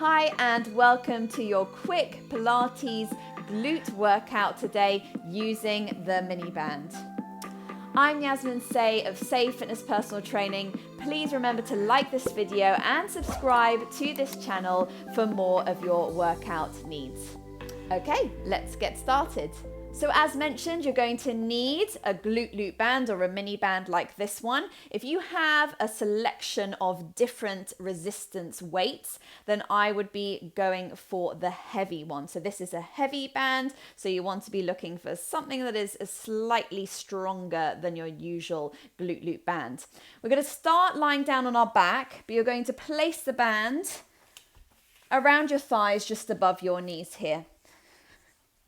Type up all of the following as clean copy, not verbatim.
Hi and welcome to your quick Pilates glute workout today using the mini band. I'm Yasmine of Say Fitness Personal Training. Please remember to like this video and subscribe to this channel for more of your workout needs. Okay, let's get started. So as mentioned, you're going to need a glute loop band or a mini band like this one. If you have a selection of different resistance weights, then I would be going for the heavy one. So this is a heavy band, so you want to be looking for something that is slightly stronger than your usual glute loop band. We're going to start lying down on our back, but you're going to place the band around your thighs, just above your knees here.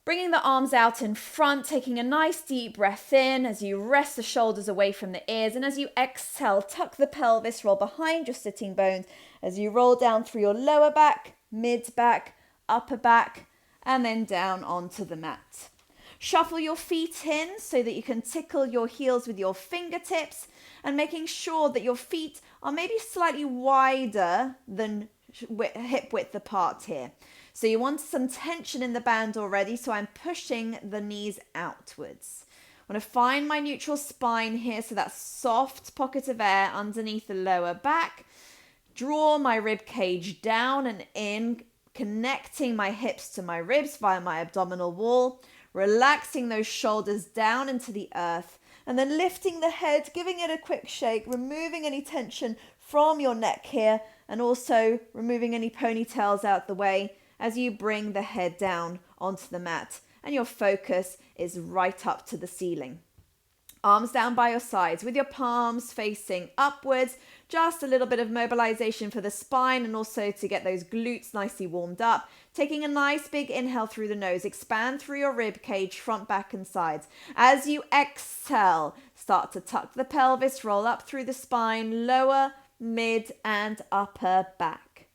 Bringing the arms out in front, taking a nice deep breath in as you rest the shoulders away from the ears. And as you exhale, tuck the pelvis, roll behind your sitting bones as you roll down through your lower back, mid back, upper back, and then down onto the mat. Shuffle your feet in so that you can tickle your heels with your fingertips and making sure that your feet are maybe slightly wider than hip width apart here. So you want some tension in the band already, so I'm pushing the knees outwards. I want to find my neutral spine here, so that soft pocket of air underneath the lower back. Draw my rib cage down and in, connecting my hips to my ribs via my abdominal wall, relaxing those shoulders down into the earth, and then lifting the head, giving it a quick shake, removing any tension from your neck here, and also removing any ponytails out the way as you bring the head down onto the mat and your focus is right up to the ceiling. Arms down by your sides with your palms facing upwards, just a little bit of mobilization for the spine and also to get those glutes nicely warmed up. Taking a nice big inhale through the nose, expand through your rib cage, front, back and sides. As you exhale, start to tuck the pelvis, roll up through the spine, lower, mid and upper back.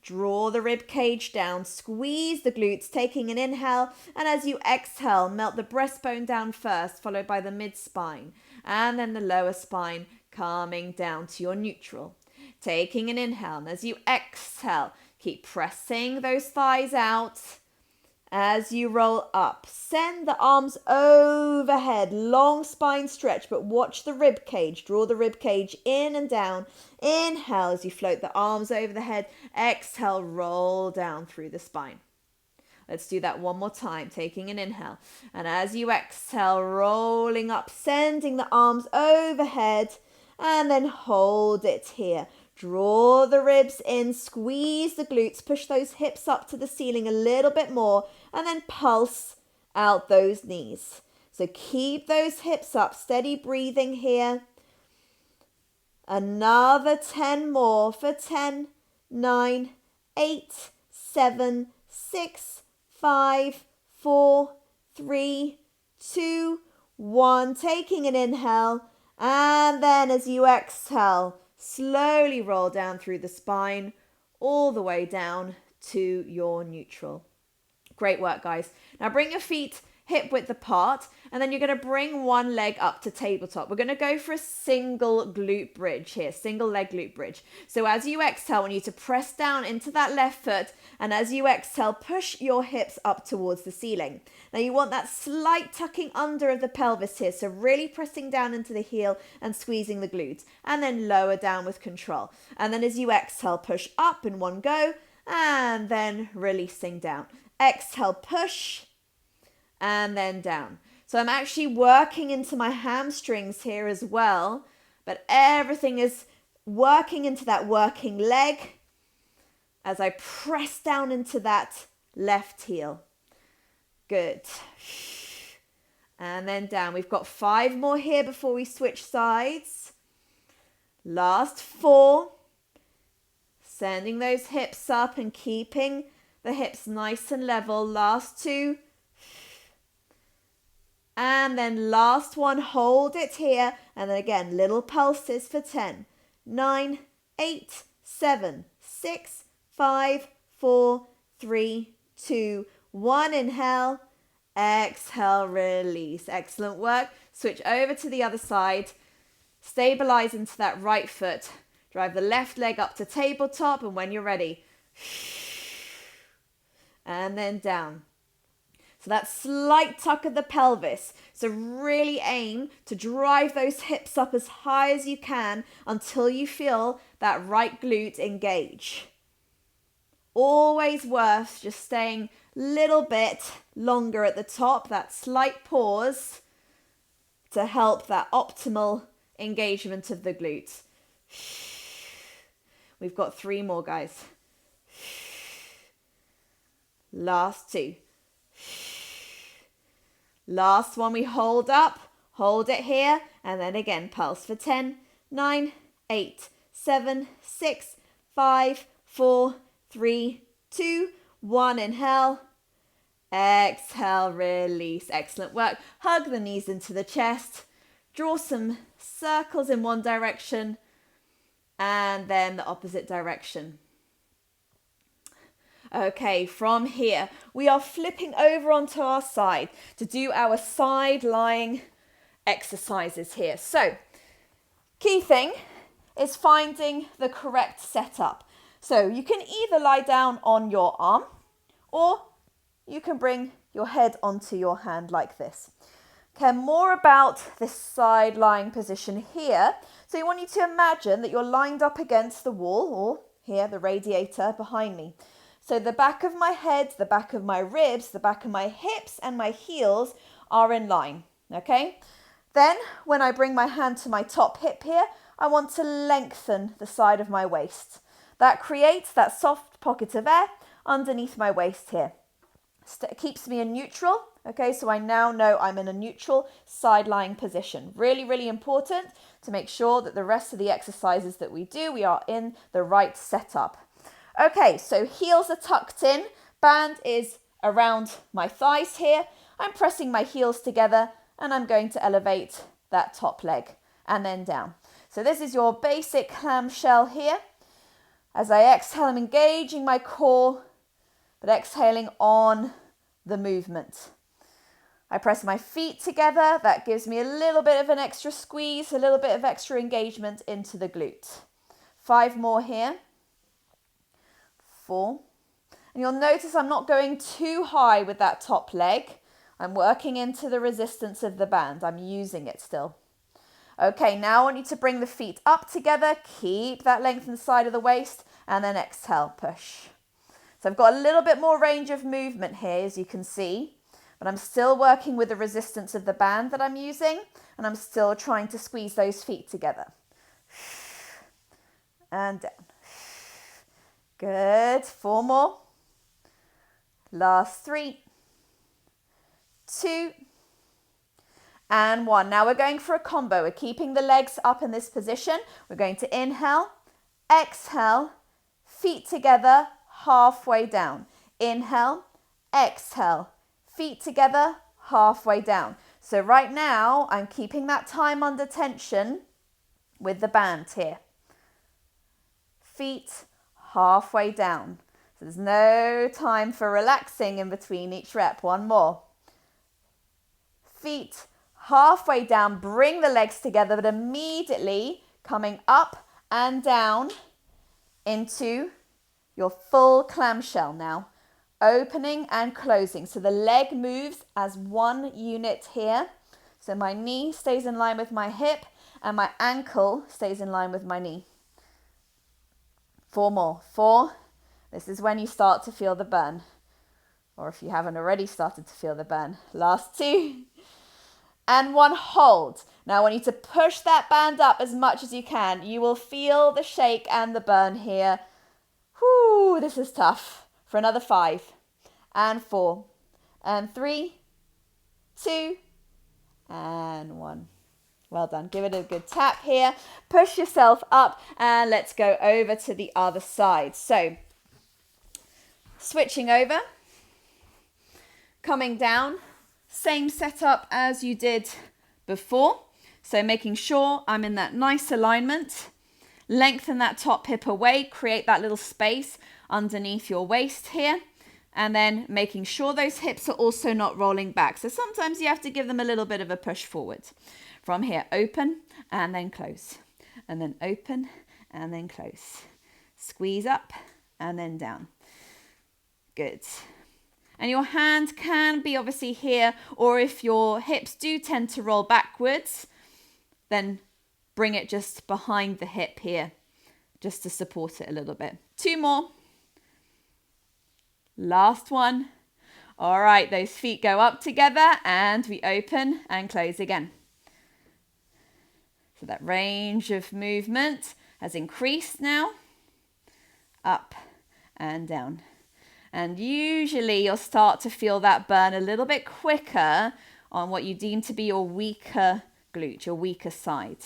Draw the rib cage down, squeeze the glutes, taking an inhale, and as you exhale, melt the breastbone down first, followed by the mid spine, and then the lower spine coming down to your neutral. Taking an inhale, and as you exhale, keep pressing those thighs out. As you roll up, send the arms overhead, long spine stretch, but watch the rib cage. Draw the rib cage in and down. Inhale as you float the arms over the head. Exhale, roll down through the spine. Let's do that one more time, taking an inhale. And as you exhale, rolling up, sending the arms overhead, and then hold it here. Draw the ribs in, squeeze the glutes, push those hips up to the ceiling a little bit more, and then pulse out those knees. So keep those hips up, steady breathing here. Another 10 more for 10, 9, 8, 7, 6, 5, 4, 3, 2, 1. Taking an inhale, and then as you exhale, slowly roll down through the spine, all the way down to your neutral. Great work, guys. Now bring your feet hip width apart, and then you're going to bring one leg up to tabletop. We're going to go for a single glute bridge here, single leg glute bridge. So as you exhale, I want you to press down into that left foot, and as you exhale, push your hips up towards the ceiling. Now you want that slight tucking under of the pelvis here, so really pressing down into the heel and squeezing the glutes, and then lower down with control. And then as you exhale, push up in one go, and then releasing down. Exhale, push, and then down. So I'm actually working into my hamstrings here as well, but everything is working into that working leg as I press down into that left heel. Good. And then down. We've got 5 more here before we switch sides. Last 4. Sending those hips up and keeping the hips nice and level. Last 2. And then last one, hold it here. And then again, little pulses for 10, 9, 8, 7, 6, 5, 4, 3, 2, 1. Inhale, exhale, release. Excellent work. Switch over to the other side. Stabilize into that right foot. Drive the left leg up to tabletop. And when you're ready, and then down. So that slight tuck of the pelvis. So really aim to drive those hips up as high as you can until you feel that right glute engage. Always worth just staying a little bit longer at the top, that slight pause to help that optimal engagement of the glute. We've got 3 more, guys. Last 2. Last one, we hold up, hold it here, and then again, pulse for 10, 9, 8, 7, 6, 5, 4, 3, 2, 1. Inhale, exhale, release. Excellent work. Hug the knees into the chest, draw some circles in one direction, and then the opposite direction. Okay, from here, we are flipping over onto our side to do our side lying exercises here. So, key thing is finding the correct setup. So you can either lie down on your arm or you can bring your head onto your hand like this. Care more about this side lying position here. So you want you to imagine that you're lined up against the wall, or here, the radiator behind me. So the back of my head, the back of my ribs, the back of my hips and my heels are in line, okay? Then when I bring my hand to my top hip here, I want to lengthen the side of my waist. That creates that soft pocket of air underneath my waist here. It keeps me in neutral, okay? So I now know I'm in a neutral side lying position. Really, really important to make sure that the rest of the exercises that we do, we are in the right setup. Okay, so heels are tucked in, band is around my thighs here. I'm pressing my heels together and I'm going to elevate that top leg and then down. So this is your basic clamshell here. As I exhale, I'm engaging my core, but exhaling on the movement. I press my feet together. That gives me a little bit of an extra squeeze, a little bit of extra engagement into the glute. 5 more here. 4. And you'll notice I'm not going too high with that top leg. I'm working into the resistance of the band. I'm using it still. Okay, now I want you to bring the feet up together. Keep that lengthened side of the waist and then exhale, push. So I've got a little bit more range of movement here, as you can see, but I'm still working with the resistance of the band that I'm using, and I'm still trying to squeeze those feet together. And down. Good. 4 more. Last 3, 2, and 1. Now we're going for a combo. We're keeping the legs up in this position. We're going to inhale, exhale, feet together, halfway down. Inhale, exhale, feet together, halfway down. So right now, I'm keeping that time under tension with the band here. Feet halfway down. So there's no time for relaxing in between each rep. 1 more. Feet halfway down, bring the legs together, but immediately coming up and down into your full clamshell now. Opening and closing. So the leg moves as one unit here. So my knee stays in line with my hip and my ankle stays in line with my knee. 4 more. 4. This is when you start to feel the burn. Or if you haven't already started to feel the burn. Last 2. And 1, hold. Now I want you to push that band up as much as you can. You will feel the shake and the burn here. Whoo, this is tough. For another 5 and 4 and 3, 2 and 1. Well done. Give it a good tap here. Push yourself up and let's go over to the other side. So switching over, coming down. Same setup as you did before. So making sure I'm in that nice alignment. Lengthen that top hip away. Create that little space underneath your waist here. And then making sure those hips are also not rolling back. So sometimes you have to give them a little bit of a push forward. From here, open and then close. And then open and then close. Squeeze up and then down. Good. And your hand can be obviously here, or if your hips do tend to roll backwards, then bring it just behind the hip here, just to support it a little bit. 2 more. Last one. All right, those feet go up together and we open and close again. So that range of movement has increased now. Up and down. And usually you'll start to feel that burn a little bit quicker on what you deem to be your weaker glute, your weaker side.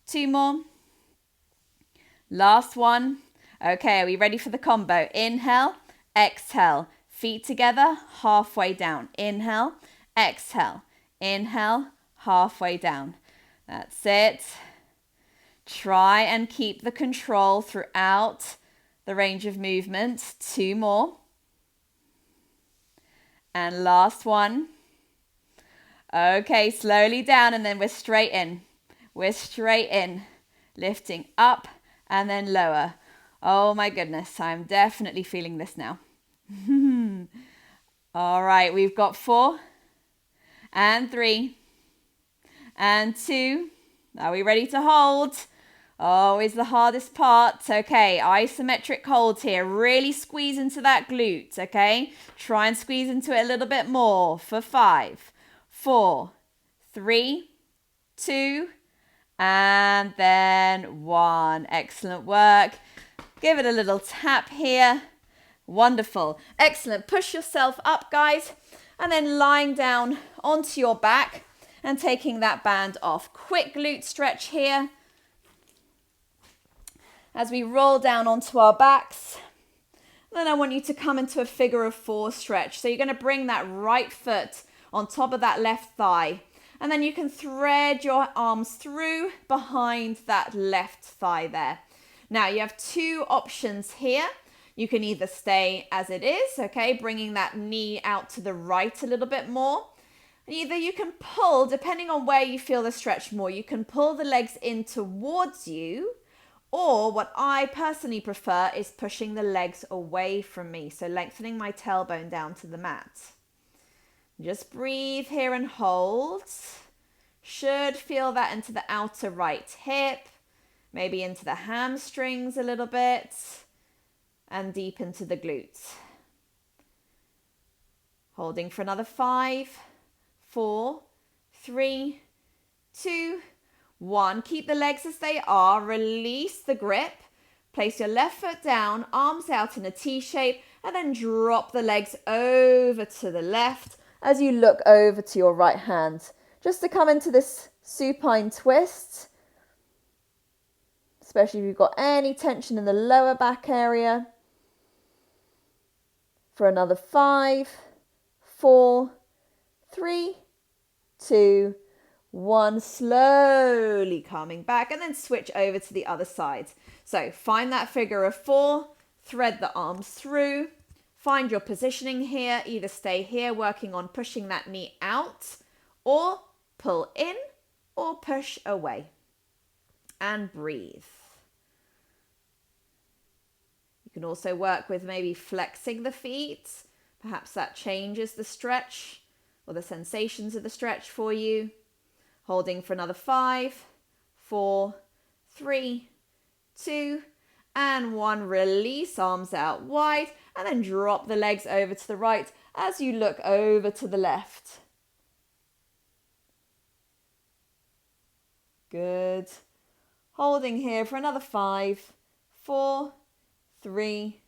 2 more. Last one. Okay, are we ready for the combo? Inhale, exhale, feet together, halfway down. Inhale, exhale, inhale, halfway down. That's it. Try and keep the control throughout the range of movement. 2 more. And last one. Okay, slowly down and then we're straight in. We're straight in. Lifting up and then lower. Oh my goodness, I'm definitely feeling this now. All right, we've got 4 and 3 and 2. Are we ready to hold? Always the hardest part. Okay, isometric hold here. Really squeeze into that glute, okay? Try and squeeze into it a little bit more for 5, 4, 3, 2, and then 1. Excellent work. Give it a little tap here. Wonderful. Excellent. Push yourself up, guys, and then lying down onto your back and taking that band off. Quick glute stretch here. As we roll down onto our backs, then I want you to come into a figure of 4 stretch. So you're going to bring that right foot on top of that left thigh. And then you can thread your arms through behind that left thigh there. Now you have 2 options here. You can either stay as it is, okay, bringing that knee out to the right a little bit more. Either you can pull, depending on where you feel the stretch more, you can pull the legs in towards you. Or what I personally prefer is pushing the legs away from me. So lengthening my tailbone down to the mat. Just breathe here and hold. Should feel that into the outer right hip. Maybe into the hamstrings a little bit. And deep into the glutes. Holding for another 5, 4, 3, 2, 1. Keep the legs as they are. Release the grip. Place your left foot down, arms out in a T shape, and then drop the legs over to the left as you look over to your right hand. Just to come into this supine twist, especially if you've got any tension in the lower back area. For another 5, 4, 3, 2, 1. Slowly coming back and then switch over to the other side. So find that figure of 4, thread the arms through, find your positioning here. Either stay here working on pushing that knee out, or pull in or push away. And breathe. You can also work with maybe flexing the feet. Perhaps that changes the stretch or the sensations of the stretch for you. Holding for another 5, 4, 3, 2, and 1. Release, arms out wide, and then drop the legs over to the right as you look over to the left. Good. Holding here for another 5, 4, 3,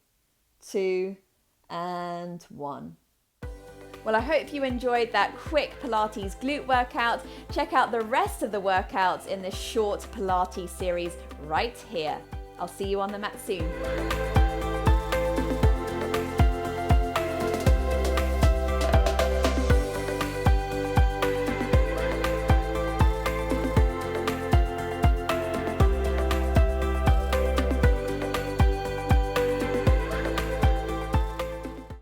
2, and 1. Well, I hope you enjoyed that quick Pilates glute workout. Check out the rest of the workouts in this short Pilates series right here. I'll see you on the mat soon.